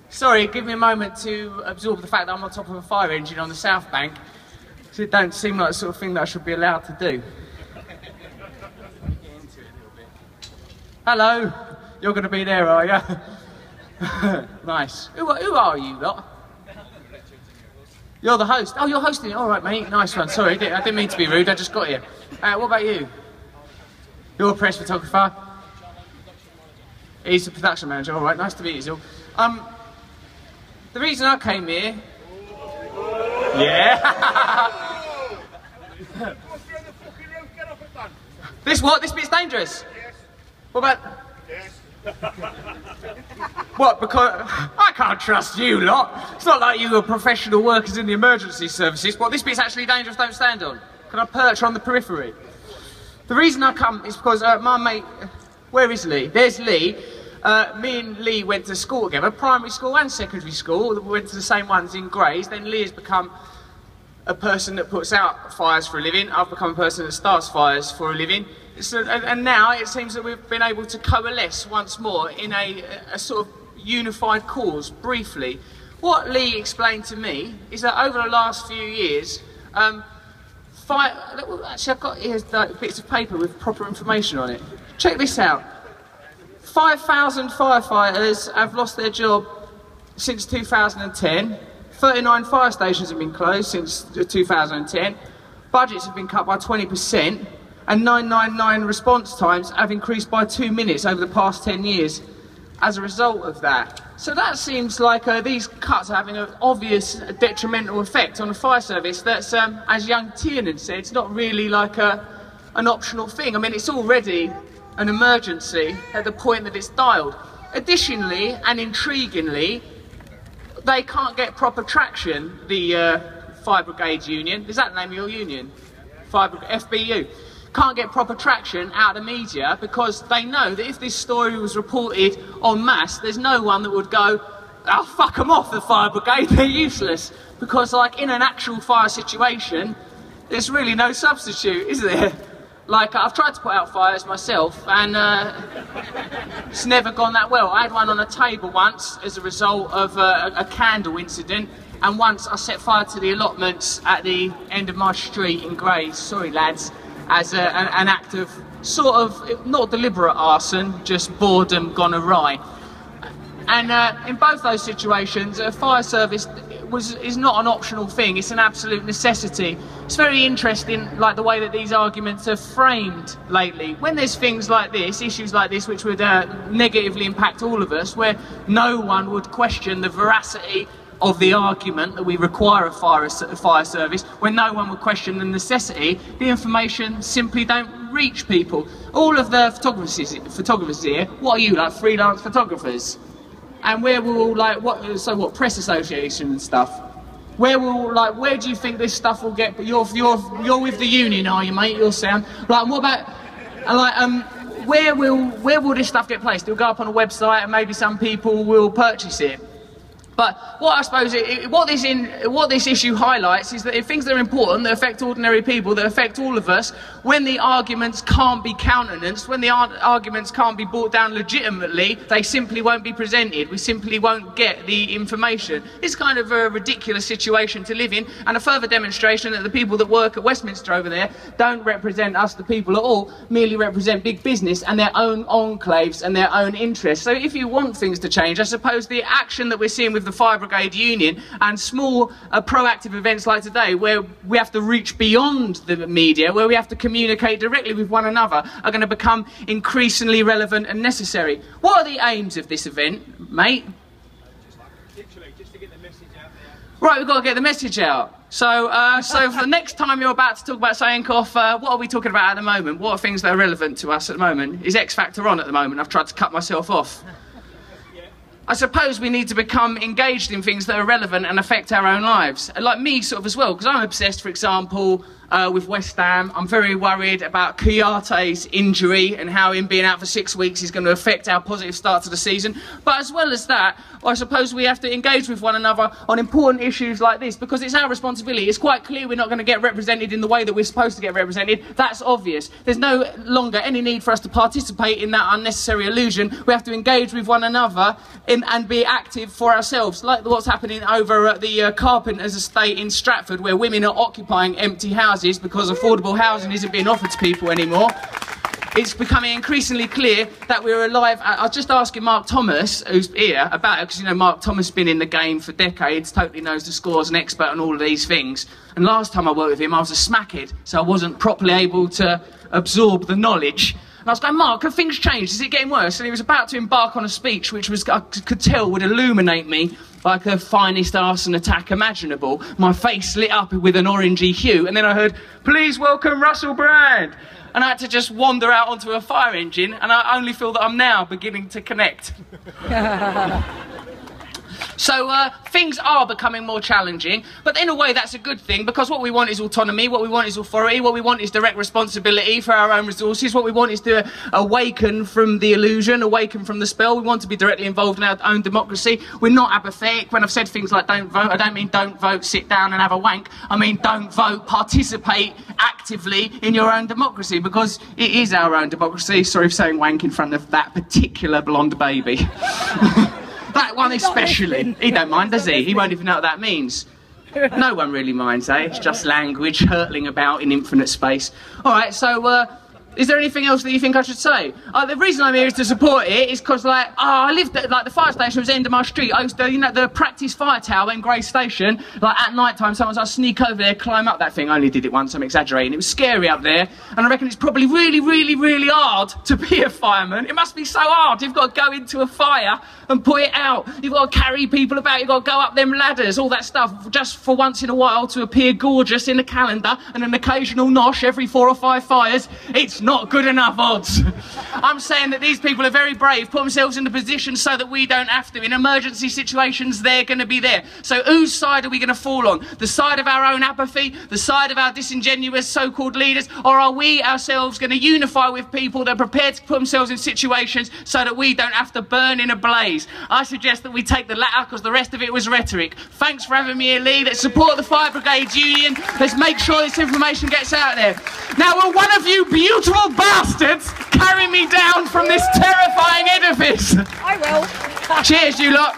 Sorry, give me a moment to absorb the fact that I'm on top of a fire engine on the South Bank. So it don't seem like the sort of thing that I should be allowed to do. Hello, you're going to be there, are you? Nice. Who are you lot? You're the host. Oh, you're hosting it. All right, mate. Nice one. Sorry, I didn't mean to be rude. I just got here. What about you? You're a press photographer. He's the production manager. All right, nice to meet you all. The reason I came here... Yeah! This what? This bit's dangerous? Yes. What about... Yes. What, because... I can't trust you lot. It's not like you are professional workers in the emergency services. What, this bit's actually dangerous, don't stand on? Can I perch on the periphery? The reason I come is because my mate... Where is Lee? There's Lee. Me and Lee went to school together, primary school and secondary school. We went to the same ones in Grays. Then Lee has become a person that puts out fires for a living. I've become a person that starts fires for a living. And now it seems that we've been able to coalesce once more in a sort of unified cause, briefly. What Lee explained to me is that over the last few years, actually I've got here bits of paper with proper information on it. Check this out. 5,000 firefighters have lost their job since 2010. 39 fire stations have been closed since 2010. Budgets have been cut by 20%. And 999 response times have increased by 2 minutes over the past 10 years as a result of that. So that seems like these cuts are having an obvious detrimental effect on the fire service that's, as young Tiernan said, it's not really like an optional thing. I mean, it's already an emergency at the point that it's dialed. Additionally, and intriguingly, they can't get proper traction, the Fire Brigade Union. Is that the name of your union? FBU. Can't get proper traction out of the media because they know that if this story was reported en masse, there's no one that would go, oh, fuck them off, the fire brigade, they're useless. Because, like, in an actual fire situation, there's really no substitute, is there? Like, I've tried to put out fires myself, and it's never gone that well. I had one on a table once as a result of a candle incident, and once I set fire to the allotments at the end of my street in Grays, sorry lads, as an act of sort of, not deliberate arson, just boredom gone awry. And in both those situations, a fire service is not an optional thing, it's an absolute necessity. It's very interesting, like the way that these arguments are framed lately. When there's things like this, issues like this, which would negatively impact all of us, where no one would question the veracity of the argument that we require a fire service, when no one would question the necessity, the information simply don't reach people. All of the photographers here, what are you, like freelance photographers? And where will, like, what, press association and stuff? Where do you think this stuff will get? But you're with the union, are you, mate? You'll sound like, what about, where will this stuff get placed? It'll go up on a website, and maybe some people will purchase it. But what I suppose, what this issue highlights is that if things that are important, that affect ordinary people, that affect all of us, when the arguments can't be countenanced, when the arguments can't be brought down legitimately, they simply won't be presented. We simply won't get the information. It's kind of a ridiculous situation to live in, and a further demonstration that the people that work at Westminster over there don't represent us, the people at all, merely represent big business and their own enclaves and their own interests. So if you want things to change, I suppose the action that we're seeing with the Fire Brigade Union and small proactive events like today, where we have to reach beyond the media, where we have to communicate directly with one another, are going to become increasingly relevant and necessary. What are the aims of this event, mate? Literally, just to get the message out there. Right, we've got to get the message out. So for the next time you're about to talk about Sankoff, what are we talking about at the moment? What are things that are relevant to us at the moment? Is X Factor on at the moment? I've tried to cut myself off. I suppose we need to become engaged in things that are relevant and affect our own lives. Like me, sort of, as well, because I'm obsessed, for example, with West Ham. I'm very worried about Kouyate's injury and how him being out for 6 weeks is going to affect our positive start to the season. But as well as that, I suppose we have to engage with one another on important issues like this, because it's our responsibility. It's quite clear we're not going to get represented in the way that we're supposed to get represented. That's obvious. There's no longer any need for us to participate in that unnecessary illusion. We have to engage with one another and be active for ourselves, like what's happening over at the Carpenters estate in Stratford, where women are occupying empty houses because affordable housing isn't being offered to people anymore. It's becoming increasingly clear that we're alive. I was just asking Mark Thomas, who's here, about it, because, you know, Mark Thomas has been in the game for decades, totally knows the scores, an expert on all of these things. And last time I worked with him, I was a smackhead, so I wasn't properly able to absorb the knowledge. And I was going, Mark, have things changed? Is it getting worse? And he was about to embark on a speech which was, I could tell, would illuminate me like the finest arson attack imaginable. My face lit up with an orangey hue, and then I heard, "Please welcome Russell Brand." And I had to just wander out onto a fire engine, and I only feel that I'm now beginning to connect. So things are becoming more challenging, but in a way that's a good thing, because what we want is autonomy, what we want is authority, what we want is direct responsibility for our own resources, what we want is to awaken from the illusion, awaken from the spell. We want to be directly involved in our own democracy. We're not apathetic. When I've said things like don't vote, I don't mean don't vote, sit down and have a wank. I mean don't vote, participate actively in your own democracy, because it is our own democracy. Sorry for saying wank in front of that particular blonde baby. That one especially. He don't mind, does he? He won't even know what that means. No one really minds, eh? It's just language hurtling about in infinite space. All right, so is there anything else that you think I should say? The reason I'm here is to support it is because, like, I lived at, like, the fire station was the end of my street. I used to, you know, the practice fire tower in Grey Station. Like, at night time, sometimes I'd sneak over there, climb up that thing. I only did it once, I'm exaggerating. It was scary up there, and I reckon it's probably really, really, really hard to be a fireman. It must be so hard. You've got to go into a fire and put it out. You've got to carry people about. You've got to go up them ladders, all that stuff, just for once in a while to appear gorgeous in the calendar, and an occasional nosh every 4 or 5 fires. It's not good enough odds. I'm saying that these people are very brave, put themselves in a position so that we don't have to. In emergency situations, they're going to be there. So whose side are we going to fall on? The side of our own apathy? The side of our disingenuous so-called leaders? Or are we ourselves going to unify with people that are prepared to put themselves in situations so that we don't have to burn in a blaze? I suggest that we take the latter, because the rest of it was rhetoric. Thanks for having me here, Lee. Let's support the Fire Brigades Union. Let's make sure this information gets out there. Now, will one of you beautiful bastards carry me down from this terrifying edifice? I will. Cheers, you lot.